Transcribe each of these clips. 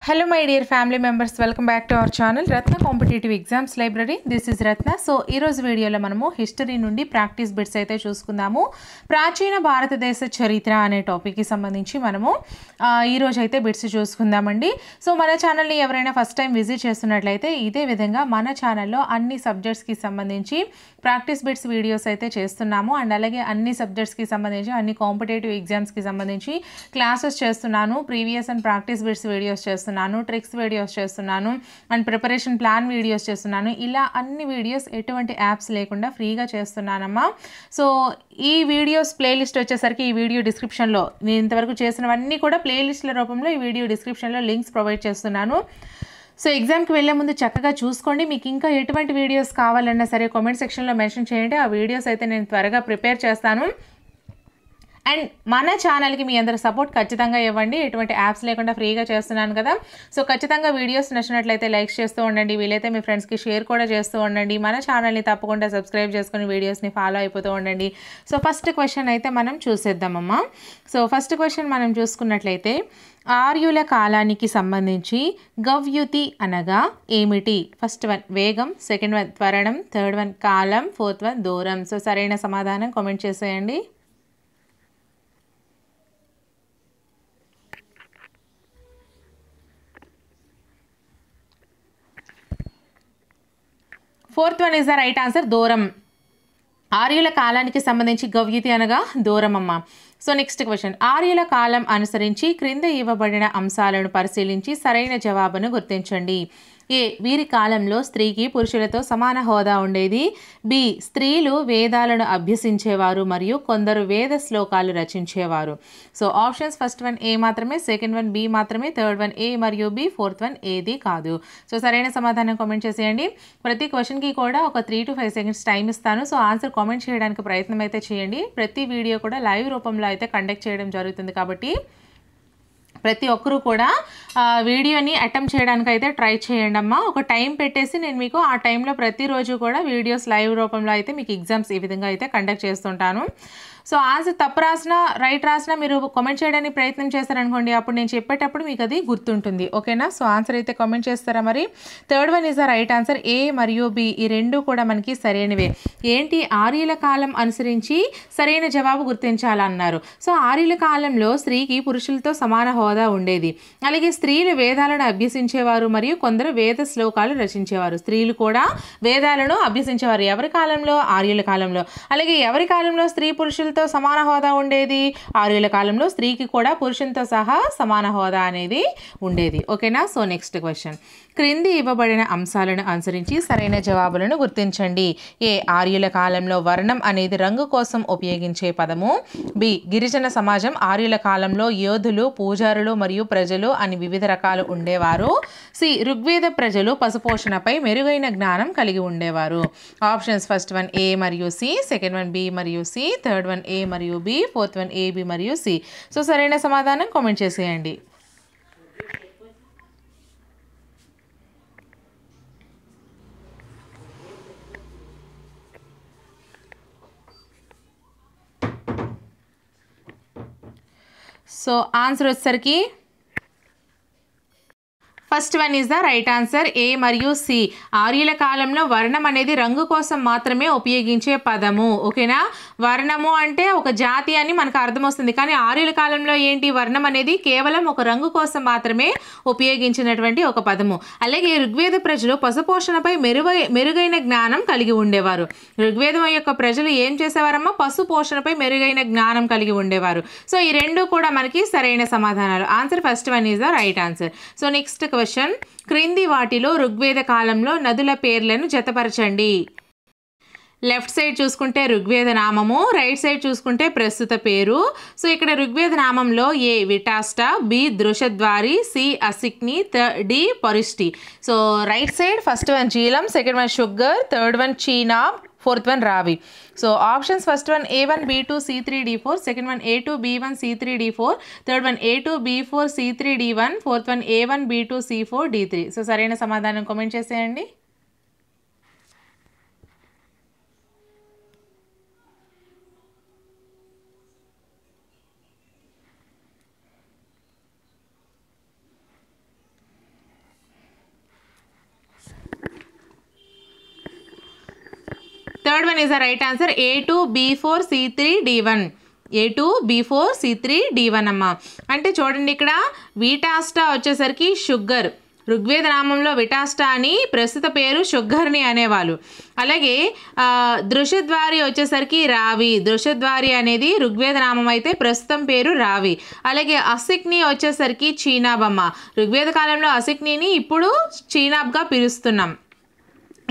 Hello my dear family members, welcome back to our channel Ratna Competitive Exams Library. This is Ratna. So ee roju video lo manamu history nundi practice bits aithe chusukundamu. ప్రాచీన భారతదేశ చరిత్ర అనే topic కి సంబంధించి మనము ఈ రోజు అయితే బిట్స్ చూసుకుందామండి. సో మన ఛానల్ ని ఎవరైనా ఫస్ట్ టైం విజిట్ చేస్తున్నట్లయితే ఇదే విధంగా మన ఛానల్లో అన్ని సబ్జెక్ట్స్ కి సంబంధించి ప్రాక్టీస్ బిట్స్ వీడియోస్ అయితే చేస్తున్నాము. అండ్ అలాగే అన్ని సబ్జెక్ట్స్ కి సంబంధించి అన్ని కాంపిటేటివ్ ఎగ్జామ్స్ కి సంబంధించి క్లాసెస్ చేస్తున్నాను. Previous and practice bits videos చేస్తున్నాను, ట్రిక్స్ వీడియోస్ చేస్తున్నాను, అండ్ ప్రిపరేషన్ ప్లాన్ వీడియోస్ చేస్తున్నాను. ఇలా అన్ని వీడియోస్ ఎటువంటి యాప్స్ లేకుండా ఫ్రీగా చేస్తున్నానమ్మా. సో ఈ వీడియోస్ ప్లేలిస్ట్ వచ్చేసరికి ఈ వీడియో డిస్క్రిప్షన్లో నేను ఇంతవరకు చేసినవన్నీ కూడా ప్లేలిస్ట్ల రూపంలో ఈ వీడియో డిస్క్రిప్షన్లో లింక్స్ ప్రొవైడ్ చేస్తున్నాను. సో ఎగ్జామ్కి వెళ్ళే ముందు చక్కగా చూసుకోండి. మీకు ఇంకా ఎటువంటి వీడియోస్ కావాలన్నా సరే కామెంట్ సెక్షన్లో మెన్షన్ చేయండి. ఆ వీడియోస్ అయితే నేను త్వరగా ప్రిపేర్ చేస్తాను. అండ్ మన ఛానల్కి మీ అందరూ సపోర్ట్ ఖచ్చితంగా ఇవ్వండి. ఎటువంటి యాప్స్ లేకుండా ఫ్రీగా చేస్తున్నాను కదా. సో ఖచ్చితంగా వీడియోస్ నచ్చినట్లయితే లైక్ చేస్తూ ఉండండి. వీలైతే మీ ఫ్రెండ్స్కి షేర్ కూడా చేస్తూ ఉండండి. మన ఛానల్ని తప్పకుండా సబ్స్క్రైబ్ చేసుకుని వీడియోస్ని ఫాలో అయిపోతూ ఉండండి. సో ఫస్ట్ క్వశ్చన్ అయితే మనం చూసేద్దామమ్మా. సో ఫస్ట్ క్వశ్చన్ మనం చూసుకున్నట్లయితే ఆర్యుల కాలానికి సంబంధించి గవ్యుతి అనగా ఏమిటి? ఫస్ట్ వన్ వేగం, సెకండ్ వన్ త్వరణం, థర్డ్ వన్ కాలం, ఫోర్త్ వన్ దూరం. సో సరైన సమాధానం కామెంట్ చేసేయండి. Fourth one is the right answer, దూరం. ఆర్యుల కాలానికి సంబంధించి గవ్యుతి అనగా దూరం అమ్మ. సో నెక్స్ట్ క్వశ్చన్, ఆర్యుల కాలం అనుసరించి క్రింద ఇవ్వబడిన అంశాలను పరిశీలించి సరైన జవాబును గుర్తించండి. ఏ వీరి కాలంలో స్త్రీకి పురుషులతో సమాన హోదా ఉండేది. బి స్త్రీలు వేదాలను అభ్యసించేవారు మరియు కొందరు వేద శ్లోకాలు రచించేవారు. So options first one A మాత్రమే, సెకండ్ వన్ బి మాత్రమే, థర్డ్ వన్ ఏ మరియు బి, ఫోర్త్ వన్ ఏది కాదు. సో సరైన సమాధానం కామెంట్ చేసేయండి. ప్రతి క్వశ్చన్కి కూడా ఒక 3 to 5 seconds టైం ఇస్తాను. సో ఆన్సర్ కామెంట్ చేయడానికి ప్రయత్నం అయితే చేయండి. ప్రతి వీడియో కూడా లైవ్ రూపంలో అయితే కండక్ట్ చేయడం జరుగుతుంది కాబట్టి ప్రతి ఒక్కరూ కూడా వీడియోని అటెంప్ట్ చేయడానికి అయితే ట్రై చేయండి అమ్మా. ఒక టైం పెట్టేసి నేను మీకు ఆ టైంలో ప్రతిరోజు కూడా వీడియోస్ లైవ్ రూపంలో అయితే మీకు ఎగ్జామ్స్ ఈ విధంగా అయితే కండక్ట్ చేస్తుంటాను. సో ఆన్సర్ తప్పు రాసినా రైట్ రాసినా మీరు కామెంట్ చేయడానికి ప్రయత్నం చేస్తారనుకోండి, అప్పుడు నేను చెప్పేటప్పుడు మీకు అది గుర్తుంటుంది. ఓకేనా? సో ఆన్సర్ అయితే కామెంట్ చేస్తారా మరి? Third one is the right answer, A మరియు బి ఈ రెండు కూడా మనకి సరైనవే. ఏంటి? ఆర్యుల కాలం అనుసరించి సరైన జవాబు గుర్తించాలన్నారు. సో ఆర్యుల కాలంలో స్త్రీకి పురుషులతో సమాన హోదా ఉండేది. అలాగే స్త్రీలు వేదాలను అభ్యసించేవారు మరియు కొందరు వేద శ్లోకాలు రచించేవారు. స్త్రీలు కూడా వేదాలను అభ్యసించేవారు. ఎవరి కాలంలో? ఆర్యుల కాలంలో. అలాగే ఎవరి కాలంలో స్త్రీ పురుషులతో సమాన హోదా ఉండేది? ఆర్యుల కాలంలో స్త్రీకి కూడా పురుషులతో సహా సమాన హోదా అనేది ఉండేది. ఓకేనా? సో నెక్స్ట్ క్వశ్చన్, క్రింది ఇవ్వబడిన అంశాలను అనుసరించి సరైన జవాబులను గుర్తించండి. ఏ ఆర్యుల కాలంలో వర్ణం అనేది రంగు కోసం ఉపయోగించే పదము. బి గిరిజన సమాజం ఆర్యుల కాలంలో యోధులు, పూజారులు మరియు ప్రజలు అని వివిధ రకాలు ఉండేవారు. సి ఋగ్వేద ప్రజలు పశుపోషణపై మెరుగైన జ్ఞానం కలిగి ఉండేవారు. ఆప్షన్స్ ఫస్ట్ వన్ ఏ మరియు సి, సెకండ్ వన్ బి మరియు సి, థర్డ్ వన్ ఏ మరియు B, fourth one A B మరియు సి. సో సరైన సమాధానం కామెంట్ చేసేయండి. సో ఆన్సర్ వచ్చేసరికి first one is the right answer, A మరియు సి. ఆర్యుల కాలంలో వర్ణం అనేది రంగు కోసం మాత్రమే ఉపయోగించే పదము. ఓకేనా? వర్ణము అంటే ఒక జాతి అని మనకు అర్థం వస్తుంది, కానీ ఆర్యుల కాలంలో ఏంటి? వర్ణం అనేది కేవలం ఒక రంగు కోసం మాత్రమే ఉపయోగించినటువంటి ఒక పదము. అలాగే ఋగ్వేద ప్రజలు పశుపోషణపై మెరుగైన జ్ఞానం కలిగి ఉండేవారు. ఋగ్వేదం యొక్క ప్రజలు ఏం చేసేవారమ్మా? పశు పోషణపై మెరుగైన జ్ఞానం కలిగి ఉండేవారు. సో ఈ రెండు కూడా మనకి సరైన సమాధానాలు. Answer first one is the right answer. So next question, క్రింది వాటిలో ఋగ్వేద కాలంలో నదుల పేర్లను జతపరచండి. లెఫ్ట్ సైడ్ చూసుకుంటే ఋగ్వేద నామము, రైట్ సైడ్ చూసుకుంటే ప్రస్తుత పేరు. సో ఇక్కడ ఋగ్వేద నామంలో A Vitasta, B Drishadvati, C Asikni, D పరిష్టి. So right side first one Jhelum, second one షుగర్, థర్డ్ వన్ చీనా, fourth one Ravi. So options first one A1 B2 C3 D4, second one A2 B1 C3 D4, third one A2 B4 C3 D1, fourth one A1 B2 C4 D3. So సరైన సమాధానం comment చేసేయండి. Third one is the right answer A2 B4 C3 D1. A2 B4 C3 D1 అమ్మ. అంటే చూడండి ఇక్కడ వీటాస్టా వచ్చేసరికి sugar, Rigveda నామంలో విటాస్టా అని ప్రస్తుత పేరు షుగర్ని అనేవాళ్ళు. అలాగే దృషద్వారి వచ్చేసరికి రావి, దృషద్వారి అనేది ఋగ్వేద నామం అయితే ప్రస్తుతం పేరు రావి. అలాగే అసిక్ని వచ్చేసరికి చీనాబ్ అమ్మ. ఋగ్వేద కాలంలో అసిక్నీని ఇప్పుడు చీనాబ్గా పిలుస్తున్నాం.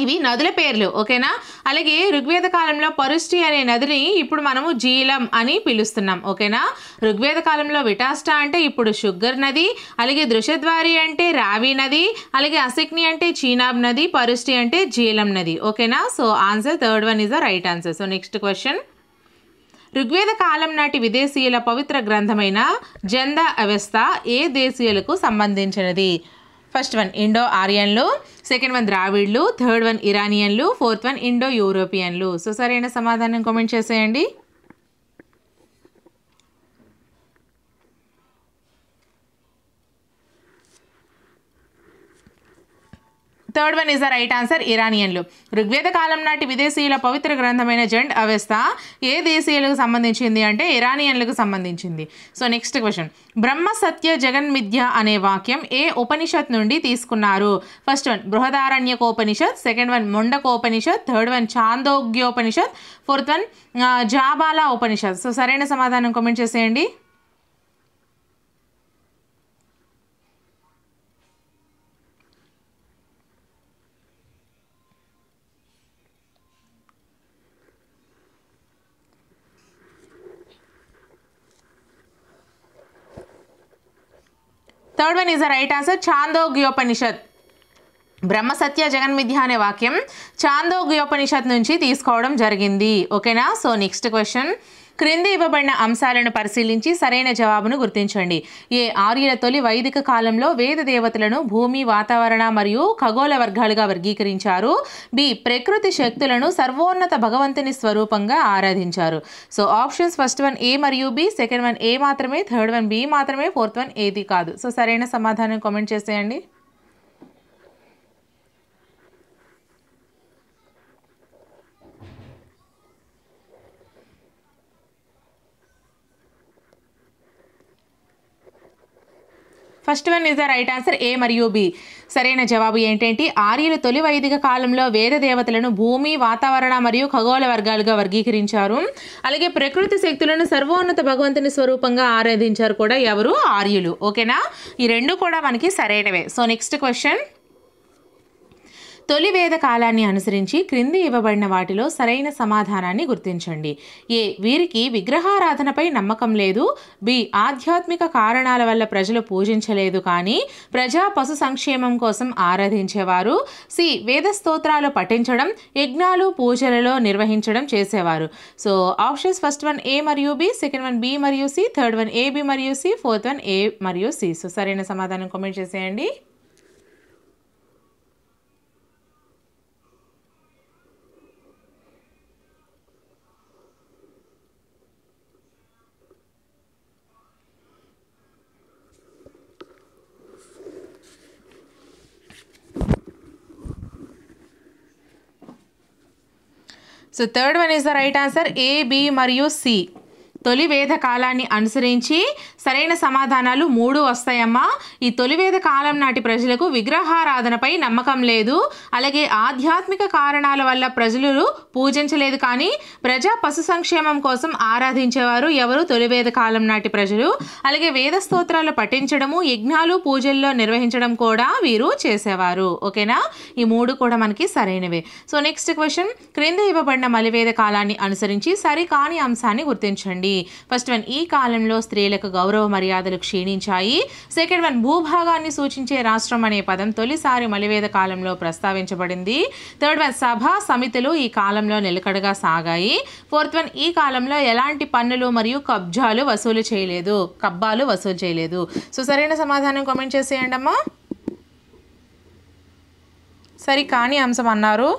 ఇవి నదుల పేర్లు, ఓకేనా. అలాగే ఋగ్వేద కాలంలో పరుష్టి అనే నదిని ఇప్పుడు మనము జీలం అని పిలుస్తున్నాం, ఓకేనా. ఋగ్వేద కాలంలో విటాస్టా అంటే ఇప్పుడు షుగర్ నది, అలాగే దృషద్వారి అంటే రావి నది, అలాగే అసిక్ని అంటే చీనాబ్ నది, పరుష్టి అంటే జీలం నది, ఓకేనా. So answer third one is the right answer. So next question, ఋగ్వేద కాలం నాటి విదేశీయుల పవిత్ర గ్రంథమైన జంద అవస్థ ఏ దేశీయులకు సంబంధించినది? ఫస్ట్ వన్ ఇండో ఆర్యన్లు, సెకండ్ వన్ ద్రావిడ్లు, థర్డ్ వన్ ఇరానియన్లు, ఫోర్త్ వన్ ఇండో యూరోపియన్లు. సో సరైన సమాధానం కామెంట్ చేసేయండి. Third one is the right answer, ఇరానియన్లు. ఋగ్వేద కాలం నాటి విదేశీయుల పవిత్ర గ్రంథమైన జండ్ అవస్థ ఏ దేశీయులకు సంబంధించింది అంటే ఇరానియన్లకు సంబంధించింది. సో నెక్స్ట్ క్వశ్చన్, బ్రహ్మ సత్య జగన్మిథ్య అనే వాక్యం ఏ ఉపనిషత్ నుండి తీసుకున్నారు? First one Brihadaranyakopanishad, second one Mundakopanishad, third one Chandogyopanishad, fourth one Jabala Upanishad. So సరైన సమాధానం కామెంట్ చేసేయండి. Third one is the right answer, Chandogyopanishad. బ్రహ్మసత్య జగన్మిథ్య అనే వాక్యం ఛాందోగ్యోపనిషత్ నుంచి తీసుకోవడం జరిగింది, ఓకేనా. సో నెక్స్ట్ క్వశ్చన్, క్రింది ఇవ్వబడిన అంశాలను పరిశీలించి సరైన జవాబును గుర్తించండి. ఏ ఆర్యుల తొలి వైదిక కాలంలో వేద దేవతలను భూమి, వాతావరణ మరియు ఖగోళ వర్గాలుగా వర్గీకరించారు. బి ప్రకృతి శక్తులను సర్వోన్నత భగవంతుని స్వరూపంగా ఆరాధించారు. So options first one A మరియు బి, సెకండ్ వన్ ఏ మాత్రమే, థర్డ్ వన్ బి మాత్రమే, ఫోర్త్ వన్ ఏది కాదు. సో సరైన సమాధానం కామెంట్ చేసేయండి. First one is the right answer, A మరియు బి. సరైన జవాబు ఏంటంటే ఆర్యులు తొలి వైదిక కాలంలో వేద దేవతలను భూమి, వాతావరణ మరియు ఖగోళ వర్గాలుగా వర్గీకరించారు. అలాగే ప్రకృతి శక్తులను సర్వోన్నత భగవంతుని స్వరూపంగా ఆరాధించారు కూడా ఎవరు? ఆర్యులు, ఓకేనా. ఈ రెండు కూడా మనకి సరైనవే. సో నెక్స్ట్ క్వశ్చన్, తొలి వేద కాలాన్ని అనుసరించి క్రింది ఇవ్వబడిన వాటిలో సరైన సమాధానాన్ని గుర్తించండి. ఏ వీరికి విగ్రహారాధనపై నమ్మకం లేదు, బి ఆధ్యాత్మిక కారణాల వల్ల ప్రజలు పూజించలేదు కానీ ప్రజా పశు సంక్షేమం కోసం ఆరాధించేవారు, సి వేద స్తోత్రాలు పఠించడం, యజ్ఞాలు పూజలలో నిర్వహించడం చేసేవారు. So options first one A మరియు బి, సెకండ్ వన్ బి మరియు C, third one A B మరియు సి, ఫోర్త్ వన్ ఏ మరియు సి. సో సరైన సమాధానం కామెంట్ చేసేయండి. So third one is the right answer, A B మరియు సి. తొలి వేద కాలాన్ని అనుసరించి సరైన సమాధానాలు 3 వస్తాయమ్మా. ఈ తొలి వేద కాలం నాటి ప్రజలకు విగ్రహారాధనపై నమ్మకం లేదు, అలాగే ఆధ్యాత్మిక కారణాల వల్ల ప్రజలు పూజించలేదు కానీ ప్రజా పశు సంక్షేమం కోసం ఆరాధించేవారు ఎవరు? తొలి వేద కాలం నాటి ప్రజలు. అలాగే వేద స్తోత్రాలు పఠించడము, యజ్ఞాలు పూజల్లో నిర్వహించడం కూడా వీరు చేసేవారు, ఓకేనా. ఈ 3 కూడా మనకి సరైనవే. సో నెక్స్ట్ క్వశ్చన్, క్రింద ఇవ్వబడిన మలివేద కాలాన్ని అనుసరించి సరికాని అంశాన్ని గుర్తించండి. ఫస్ట్ వన్ ఈ కాలంలో స్త్రీలకు గౌరవ మర్యాదలు క్షీణించాయి, సెకండ్ వన్ భూభాగాన్ని సూచించే రాష్ట్రం అనే పదం తొలిసారి మలివేద కాలంలో ప్రస్తావించబడింది, థర్డ్ వన్ సభా సమితులు ఈ కాలంలో నిలకడగా సాగాయి, ఫోర్త్ వన్ ఈ కాలంలో ఎలాంటి పన్నులు మరియు కబ్బాలు వసూలు చేయలేదు. సో సరైన సమాధానం కామెంట్ చేసేయండి అమ్మా. సరి కాని అంశం అన్నారు.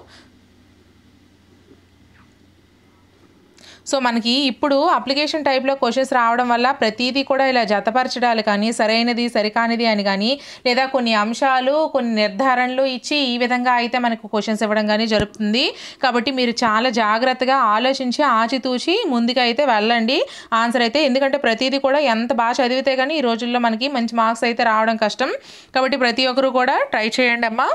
సో మనకి ఇప్పుడు అప్లికేషన్ టైప్లో క్వశ్చన్స్ రావడం వల్ల ప్రతిదీ కూడా ఇలా జతపరచడాలు కానీ సరైనది సరికానిది అని కానీ లేదా కొన్ని అంశాలు కొన్ని నిర్ధారణలు ఇచ్చి ఈ విధంగా అయితే మనకు క్వశ్చన్స్ ఇవ్వడం కానీ జరుగుతుంది. కాబట్టి మీరు చాలా జాగ్రత్తగా ఆలోచించి ఆచితూచి ముందుకు అయితే వెళ్ళండి ఆన్సర్ అయితే. ఎందుకంటే ప్రతిదీ కూడా ఎంత బాగా చదివితే కానీ ఈ రోజుల్లో మనకి మంచి మార్క్స్ అయితే రావడం కష్టం. కాబట్టి ప్రతి ఒక్కరు కూడా ట్రై చేయండి అమ్మా.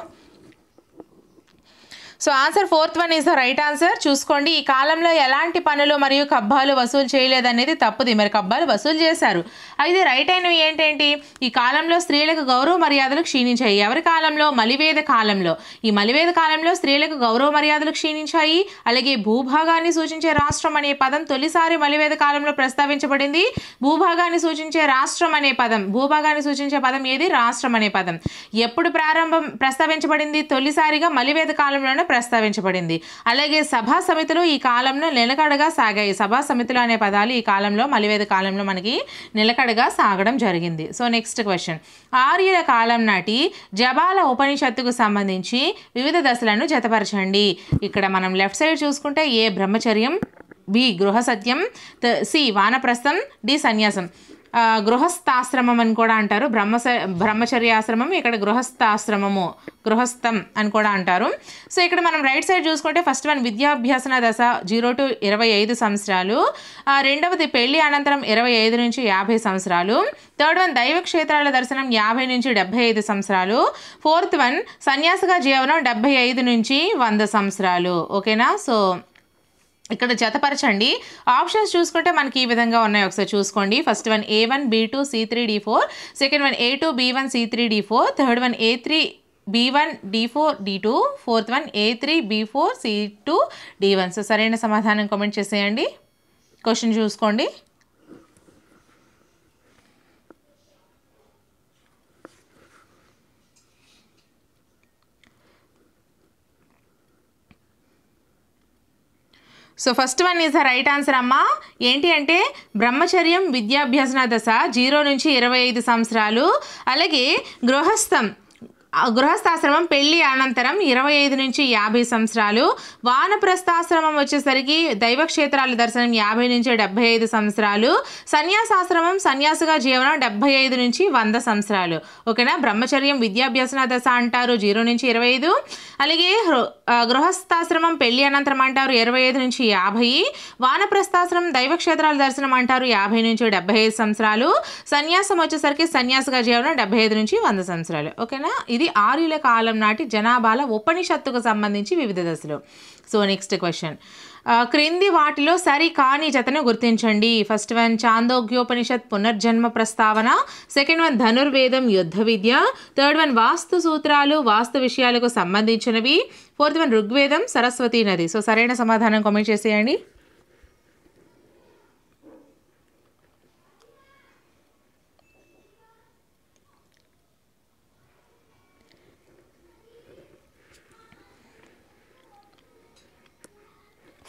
So answer 4th one is the right answer. చూసుకోండి, ఈ కాలంలో ఎలాంటి పనులు మరియు కబ్బాలు వసూలు చేయలేదనేది తప్పుది. మరి కబ్బాలు వసూలు చేశారు. అయితే రైట్ అయినవి ఏంటేంటి? ఈ కాలంలో స్త్రీలకు గౌరవ మర్యాదలు క్షీణించాయి. ఎవరి కాలంలో? మలివేద కాలంలో. ఈ మలివేద కాలంలో స్త్రీలకు గౌరవ మర్యాదలు క్షీణించాయి. అలాగే భూభాగాన్ని సూచించే రాష్ట్రం అనే పదం తొలిసారి మలివేద కాలంలో ప్రస్తావించబడింది. భూభాగాన్ని సూచించే రాష్ట్రం అనే పదం, భూభాగాన్ని సూచించే పదం ఏది? రాష్ట్రం అనే పదం. ఎప్పుడు ప్రస్తావించబడింది? తొలిసారిగా మలివేద కాలంలోనే ప్రస్తావించబడింది. అలాగే సభా సమితులు ఈ కాలంలో నిలకడగా సాగాయి. సభా సమితులు అనే పదాలు ఈ కాలంలో మలివేద కాలంలో మనకి నిలకడగా సాగడం జరిగింది. సో నెక్స్ట్ క్వశ్చన్, ఆర్యుల కాలం నాటి జబాల ఉపనిషత్తుకు సంబంధించి వివిధ దశలను జతపరచండి. ఇక్కడ మనం లెఫ్ట్ సైడ్ చూసుకుంటే ఏ బ్రహ్మచర్యం, బి గృహసత్యం, సి వానప్రస్థం, డి సన్యాసం. గృహస్థాశ్రమం అని కూడా అంటారు. బ్రహ్మచర్యాశ్రమం, ఇక్కడ గృహస్థాశ్రమము, గృహస్థం అని కూడా అంటారు. సో ఇక్కడ మనం రైట్ సైడ్ చూసుకుంటే ఫస్ట్ వన్ విద్యాభ్యాసన దశ 0 to 25 సంవత్సరాలు. రెండవది పెళ్లి అనంతరం 25 నుంచి 50 సంవత్సరాలు. థర్డ్ వన్ దైవ క్షేత్రాల దర్శనం 50 నుంచి 75 సంవత్సరాలు. ఫోర్త్ వన్ సన్యాసిగా జీవనం 75 నుంచి 100 సంవత్సరాలు. ఓకేనా? సో ఇక్కడ జతపరచండి. ఆప్షన్స్ చూసుకుంటే మనకి ఈ విధంగా ఉన్నాయి, ఒకసారి చూసుకోండి. First one A1 B2 C3 D4, second one A2 B1 C3 D4, third one A3 B1 D4 D2, fourth one A3 B4 C2 D1. So సరైన సమాధానం కామెంట్ చేసేయండి. క్వశ్చన్ చూసుకోండి. So first one is the right answer అమ్మా. ఏంటి అంటే బ్రహ్మచర్యం విద్యాభ్యాసన దశ 0 నుంచి 25 సంవత్సరాలు. అలాగే గృహస్థాశ్రమం పెళ్లి అనంతరం 25 నుంచి 50 సంవత్సరాలు. వానప్రస్థాశ్రమం వచ్చేసరికి దైవక్షేత్రాల దర్శనం 50 నుంచి 75 సంవత్సరాలు. సన్యాసాశ్రమం సన్యాసిగా జీవనం 75 నుంచి 100 సంవత్సరాలు. ఓకేనా? బ్రహ్మచర్యం విద్యాభ్యాసన దశ అంటారు 0 నుంచి 25. అలాగే గృహస్థాశ్రమం పెళ్లి అనంతరం అంటారు 25 నుంచి 50. వానప్రస్థాశ్రమం దైవక్షేత్రాల దర్శనం అంటారు 50 నుంచి 75 సంవత్సరాలు. సన్యాసం వచ్చేసరికి సన్యాసిగా జీవనం 75 నుంచి 100 సంవత్సరాలు. ఓకేనా? ఇది ఆర్యుల కాలం నాటి జనాభాల ఉపనిషత్తుకు సంబంధించి వివిధ దశలు. సో నెక్స్ట్ క్వశ్చన్, క్రింది వాటిలో సరి కాని జతను గుర్తించండి. ఫస్ట్ వన్ చాందోగ్యోపనిషత్ పునర్జన్మ ప్రస్తావన, సెకండ్ వన్ ధనుర్వేదం యుద్ధ విద్య, థర్డ్ వన్ వాస్తు సూత్రాలు వాస్తు విషయాలకు సంబంధించినవి, ఫోర్త్ వన్ ఋగ్వేదం సరస్వతీ నది. సో సరైన సమాధానం కామెంట్ చేసేయండి.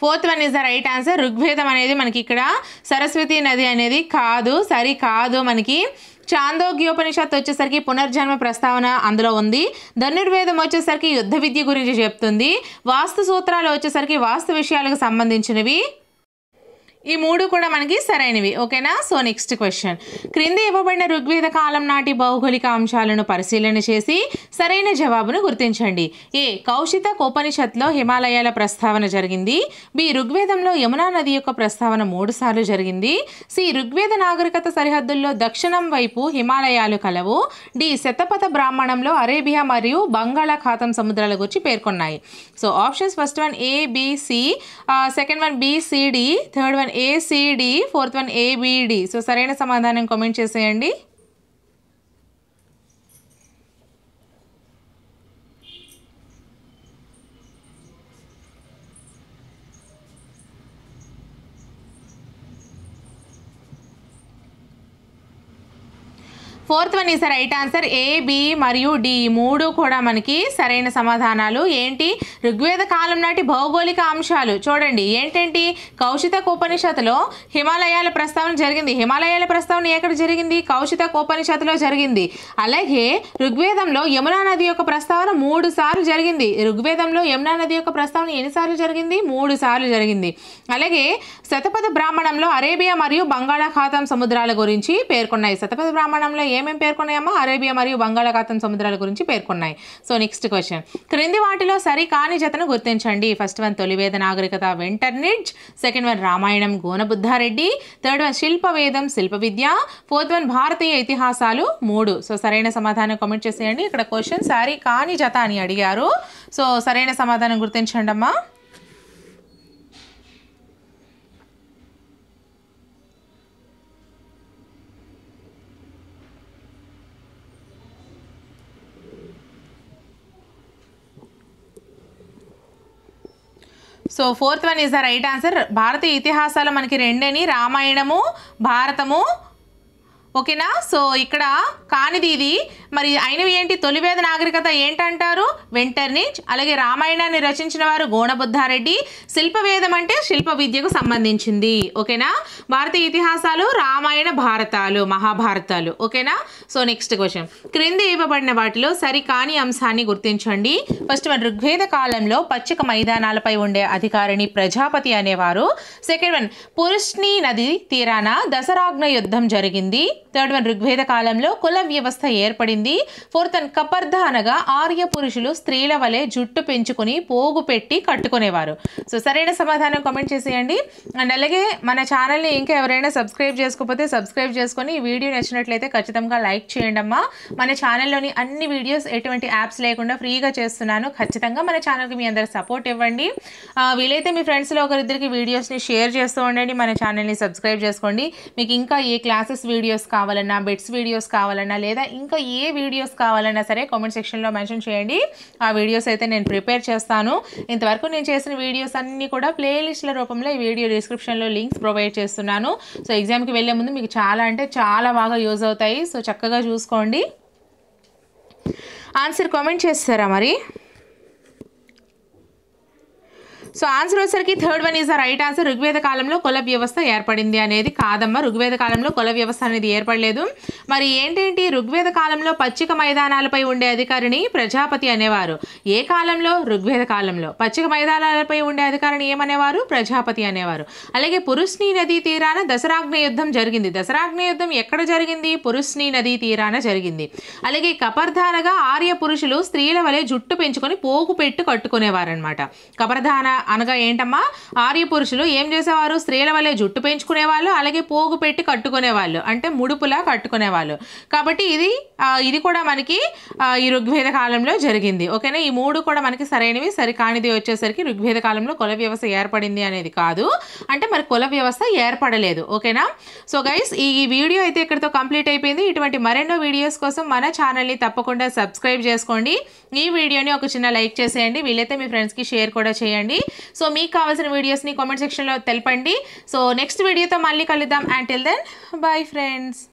Fourth one is the right answer. ఋగ్వేదం అనేది మనకి ఇక్కడ సరస్వతీ నది అనేది కాదు, సరి కాదు. మనకి చాందోగ్యోపనిషత్తు వచ్చేసరికి పునర్జన్మ ప్రస్తావన అందులో ఉంది. ధనుర్వేదం వచ్చేసరికి యుద్ధ విద్య గురించి చెప్తుంది. వాస్తు సూత్రాలు వచ్చేసరికి వాస్తు విషయాలకు సంబంధించినవి. ఈ మూడు కూడా మనకి సరైనవి. ఓకేనా? సో నెక్స్ట్ క్వశ్చన్, క్రింద ఇవ్వబడిన ఋగ్వేద కాలం నాటి భౌగోళిక అంశాలను పరిశీలన చేసి సరైన జవాబును గుర్తించండి. ఏ కౌశిత ఉపనిషత్తులో హిమాలయాల ప్రస్తావన జరిగింది. బి ఋగ్వేదంలో యమునా నది యొక్క ప్రస్తావన 3 సార్లు జరిగింది. సి ఋగ్వేద నాగరికత సరిహద్దుల్లో దక్షిణం వైపు హిమాలయాలు కలవు. డి శతపథ బ్రాహ్మణంలో అరేబియా మరియు బంగాళాఖాతం సముద్రాల గురించి పేర్కొన్నాయి. So options first one ABC, second one BCD, third one ACD, fourth one ABD. So సరైన సమాధానం కామెంట్ చేసేయండి. Fourth one is the right answer. A, B మరియు డి మూడు కూడా మనకి సరైన సమాధానాలు. ఏంటి? ఋగ్వేద కాలం నాటి భౌగోళిక అంశాలు చూడండి. ఏంటంటి? కౌశితక ఉపనిషత్తులో హిమాలయాల ప్రస్తావన జరిగింది. హిమాలయాల ప్రస్తావన ఎక్కడ జరిగింది? కౌశితక ఉపనిషత్తులో జరిగింది. అలాగే ఋగ్వేదంలో యమునా నది యొక్క ప్రస్తావన 3 సార్లు జరిగింది. ఋగ్వేదంలో యమునా నది యొక్క ప్రస్తావన ఎన్నిసార్లు జరిగింది? 3 సార్లు జరిగింది. అలాగే శతపథ బ్రాహ్మణంలో అరేబియా మరియు బంగాళాఖాతం సముద్రాల గురించి పేర్కొన్నాయి. శతపథ బ్రాహ్మణంలో ఏమేమి పేర్కొన్నాయమ్మా? అరేబియా మరియు బంగాళాఖాతం సముద్రాల గురించి పేర్కొన్నాయి. సో నెక్స్ట్ క్వశ్చన్, క్రింది వాటిలో సరి కాని జతను గుర్తించండి. ఫస్ట్ వన్ తొలివేద నాగరికత వెంటర్నిడ్జ్, సెకండ్ వన్ రామాయణం గోనబుద్ధారెడ్డి, థర్డ్ వన్ శిల్పవేదం శిల్ప విద్య, ఫోర్త్ వన్ భారతీయ ఇతిహాసాలు 3. సో సరైన సమాధానం కామెంట్ చేసేయండి. ఇక్కడ క్వశ్చన్ సరి కాని జత అని అడిగారు. సో సరైన సమాధానం గుర్తించండి అమ్మా. So fourth one is the right answer. భారతీయ ఇతిహాసాలు మనకి 2 రామాయణము భారతము. ఓకేనా? సో ఇక్కడ కానిది ఇది. మరి అయినవి ఏంటి? తొలివేద నాగరికత ఏంటంటారు? వెంటర్నిడ్జ్. అలాగే రామాయణాన్ని రచించిన వారు గోనబుద్ధారెడ్డి. శిల్పవేదం అంటే శిల్ప విద్యకు సంబంధించింది. ఓకేనా? భారతీయ ఇతిహాసాలు రామాయణ భారతాలు మహాభారతాలు. ఓకేనా? సో నెక్స్ట్ క్వశ్చన్, క్రింది ఇవ్వబడిన వాటిలో సరి కాని అంశాన్ని గుర్తించండి. ఫస్ట్ వన్ ఋగ్వేద కాలంలో పచ్చిక మైదానాలపై ఉండే అధికారిని ప్రజాపతి అనేవారు. సెకండ్ వన్ పురుష్ని నది తీరాన దసరాగ్న యుద్ధం జరిగింది. థర్డ్ వన్ ఋగ్వేద కాలంలో కుల వ్యవస్థ ఏర్పడింది. ఫోర్త్ వన్ కపర్ధ అనగా ఆర్య పురుషులు స్త్రీల వలె జుట్టు పెంచుకుని పోగు పెట్టి కట్టుకునేవారు. సో సరైన సమాధానం కామెంట్ చేసేయండి. అండ్ అలాగే మన ఛానల్ని ఇంకా ఎవరైనా సబ్స్క్రైబ్ చేసుకోకపోతే సబ్స్క్రైబ్ చేసుకొని ఈ వీడియో నచ్చినట్లయితే ఖచ్చితంగా లైక్ చేయండి అమ్మా. మన ఛానల్లోని అన్ని వీడియోస్ ఎటువంటి యాప్స్ లేకుండా ఫ్రీగా చేస్తున్నాను. ఖచ్చితంగా మన ఛానల్కి మీ అందరి సపోర్ట్ ఇవ్వండి. వీలైతే మీ ఫ్రెండ్స్లో ఒకరిద్దరికి వీడియోస్ని షేర్ చేస్తూ ఉండండి. మన ఛానల్ని సబ్స్క్రైబ్ చేసుకోండి. మీకు ఇంకా ఏ క్లాసెస్ వీడియోస్ కావాలన్నా, బెట్స్ వీడియోస్ కావాలన్నా, లేదా ఇంకా ఏ వీడియోస్ కావాలన్నా సరే కామెంట్ సెక్షన్లో మెన్షన్ చేయండి. ఆ వీడియోస్ అయితే నేను ప్రిపేర్ చేస్తాను. ఇంతవరకు నేను చేసిన వీడియోస్ అన్నీ కూడా ప్లేలిస్ట్ల రూపంలో ఈ వీడియో డిస్క్రిప్షన్లో లింక్స్ ప్రొవైడ్ చేస్తున్నాను. సో ఎగ్జామ్కి వెళ్ళే ముందు మీకు చాలా అంటే చాలా బాగా యూజ్ అవుతాయి. సో చక్కగా చూసుకోండి. ఆన్సర్ కామెంట్ చేస్తారా మరి? సో ఆన్సర్ వచ్చేసరికి third one is the right answer. Rigveda కాలంలో కుల వ్యవస్థ ఏర్పడింది అనేది కాదమ్మా. ఋగ్వేద కాలంలో కుల వ్యవస్థ అనేది ఏర్పడలేదు. మరి ఏంటేంటి? ఋగ్వేద కాలంలో పచ్చిక మైదానాలపై ఉండే అధికారిని ప్రజాపతి అనేవారు. ఏ కాలంలో? ఋగ్వేద కాలంలో. పచ్చిక మైదానాలపై ఉండే అధికారిని ఏమనేవారు? ప్రజాపతి అనేవారు. అలాగే పురుష్ని నదీ తీరాన దసరాగ్న యుద్ధం జరిగింది. దసరాగ్న యుద్ధం ఎక్కడ జరిగింది? పురుష్ని నదీ తీరాన జరిగింది. అలాగే కపర్ధానగా ఆర్య పురుషులు స్త్రీల వలె జుట్టు పెంచుకొని పోగు పెట్టి కట్టుకునేవారు అనమాట. కపర్ధాన అనగా ఏంటమ్మా? ఆర్య పురుషులు ఏం చేసేవారు? స్త్రీల వల్లే జుట్టు పెంచుకునేవాళ్ళు, అలాగే పోగు పెట్టి కట్టుకునేవాళ్ళు, అంటే ముడుపులా కట్టుకునేవాళ్ళు. కాబట్టి ఇది కూడా మనకి ఈ ఋగ్వేద కాలంలో జరిగింది. ఓకేనా? ఈ 3 కూడా మనకి సరైనవి. సరి కానిది వచ్చేసరికి ఋగ్వేద కాలంలో కుల వ్యవస్థ ఏర్పడింది అనేది కాదు. అంటే మరి కుల వ్యవస్థ ఏర్పడలేదు. ఓకేనా? సో గైస్, ఈ వీడియో అయితే ఇక్కడితో కంప్లీట్ అయిపోయింది. ఇటువంటి మరెన్నో వీడియోస్ కోసం మన ఛానల్ని తప్పకుండా సబ్స్క్రైబ్ చేసుకోండి. ఈ వీడియోని ఒక చిన్న లైక్ చేసేయండి. వీలైతే మీ ఫ్రెండ్స్కి షేర్ కూడా చేయండి. సో మీకు కావాల్సిన వీడియోస్ని కామెంట్ సెక్షన్లో తెలపండి. సో నెక్స్ట్ వీడియోతో మళ్ళీ కలుద్దాం. Until then bye friends.